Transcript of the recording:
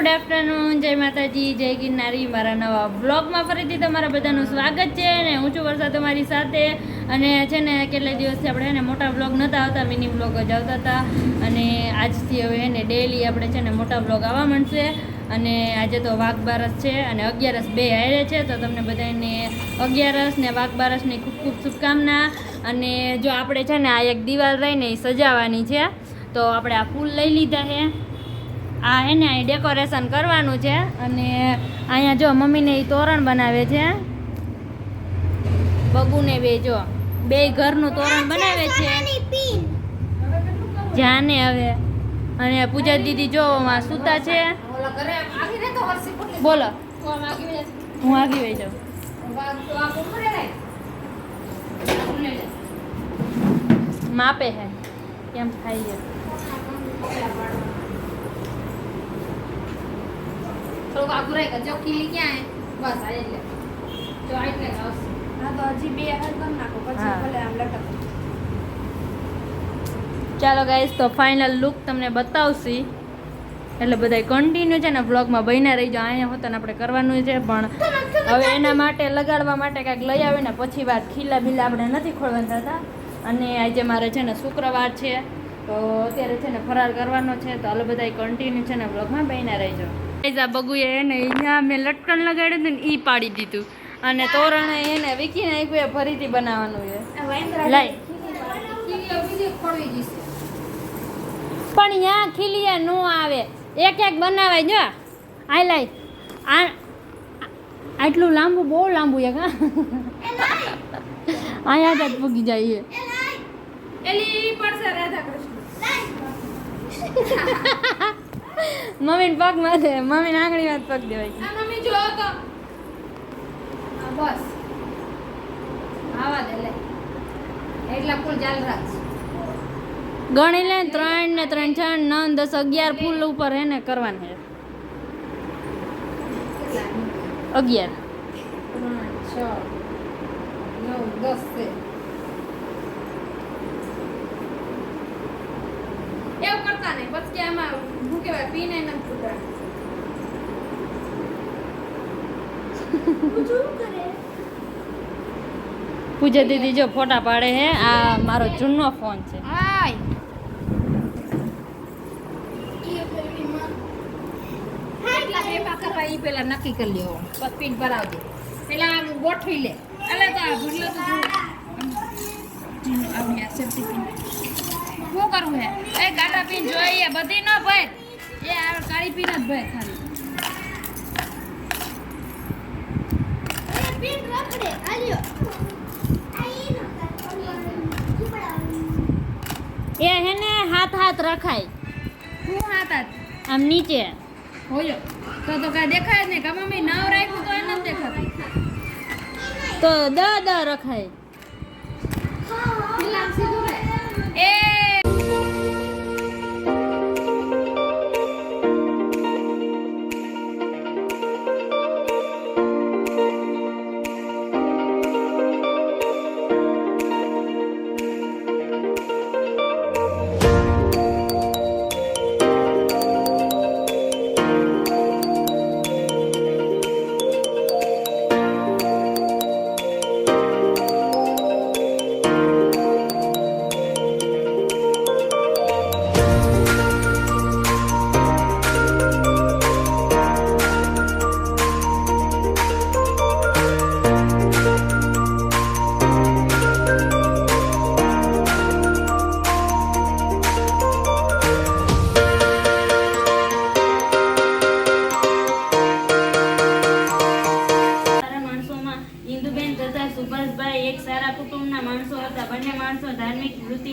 Good afternoon, જય માતાજી, જય ગિરનારી. મારા નવા બ્લોગમાં ફરીથી તમારા બધાનું સ્વાગત છે. અને હું છું વર્ષા તમારી સાથે. અને છે ને કેટલા દિવસથી આપણે છે ને મોટા બ્લોગ નહોતા આવતા, મિની બ્લોગ જ આવતા હતા. અને આજથી હવે એને ડેઈલી આપણે છે ને મોટા બ્લોગ આવવા માંડશે. અને આજે તો વાઘ બારસ છે અને 11 બે હારે છે, તો તમને બધાને 11 ને વાઘ બારસની ખૂબ ખૂબ શુભકામના. અને જો આપણે છે ને આ એક દિવાલ રહીને એ સજાવવાની છે, તો આપણે આ ફૂલ લઈ લીધા છે. આ હે ને અહીં ડેકોરેશન કરવાનું છે. અને અહીંયા જો મમ્મીને એ તોરણ બનાવે છે, બગુને બે જો બે ઘરનું તોરણ બનાવે છે જાને હવે. અને પૂજા દીદી જો સૂતા છે. બોલો, હું આગી વહી જાઉં. માપે હે કેમ ખાઈએ થોડુંક આગું રહે જો ખીલી ક્યાં હે બસ આ એટલે જો એટલે આવશે. હા તો હજી બે હાલ કરી નાખો પછી ભલે આમ લટક. ચાલો ગાઈસ, તો ફાઇનલ લુક તમને બતાવશી, એટલે બધાય કન્ટિન્યુ છે ને વ્લોગમાં બન્યા રહી જાઓ. અહીંયા હોતા આપણે કરવાનું છે, પણ હવે એના માટે લગાડવા માટે કાંઈક લઈ આવીને પછી વાત ખીલા બીલા આપણે નથી ખોલવાના હતા. અને આજે મારે છે ને શુક્રવાર છે, તો અત્યારે છે ને ફરાર કરવાનો છે, તો હાલો બધાય કન્ટિન્યુ છે ને વ્લોગમાં બન્યા રહી જાઓ. આ બગુએ એને અહીંયા મેં લટકણ લગાડ્યું હતું ને એ પાડી દીધું, અને તોરણ એને વીખી નાખ્યું, એ ફરીથી બનાવવાનું છે. લાઈ પણ ત્યાં ખીલિયા ન આવે, એક એક બનાવાય. જો આ લાઈ આ આટલું લાંબુ, બહુ લાંબુ એક. હા અહીંયા જ પૂગી જાય. એલી પડશે રાધા કૃષ્ણ મમ્મીને પગ માથે, મમ્મીને આંગળી માં પગ દેવાય. આ મમ્મી જો તો બસ આવા દે લે એટલા ફૂલ ચાલ રાખ. ગણી લે 3 ને 3 6 9 10 11 ફૂલ ઉપર એને કરવાના છે. 11 3 6 9 10 છે. એવું કરતા નહીં બસ કે આમાં શું કહેવાય પીને ન ફૂટા. પૂજા દીદી જો ફોટા પાડે છે. આ મારો જૂનો ફોન છે. હાય એટલા પેપા કરવા ઈ પેલા નક્કી કરી લ્યો, પછી પીન ભરાવ દે. પેલા આમ ગોઠવી લે. એટલે તો આ ભૂલ્યો તો આવી આ સેફટી પિન શું કરવું હે? એ ગાટા પીન જોઈએ બધી ન ભર, એ આ કાળી પીન જ ભર ખાલી. એ પીન રખડે આલ્યો. એ હે ને હાથ રખાય. હું હાથ આમ નીચે હોયો તો કાંઈ દેખાય જ નહીં. કા મમ્મી નાવ રાખ્યું તો એ નથી દેખાતું. તો દ રખાય. પેલા આમ સીધું રહે. એ સુભાષભાઈ એક સારા કુટુંબના માણસો હતા. બંને માણસો ધાર્મિક વૃત્તિ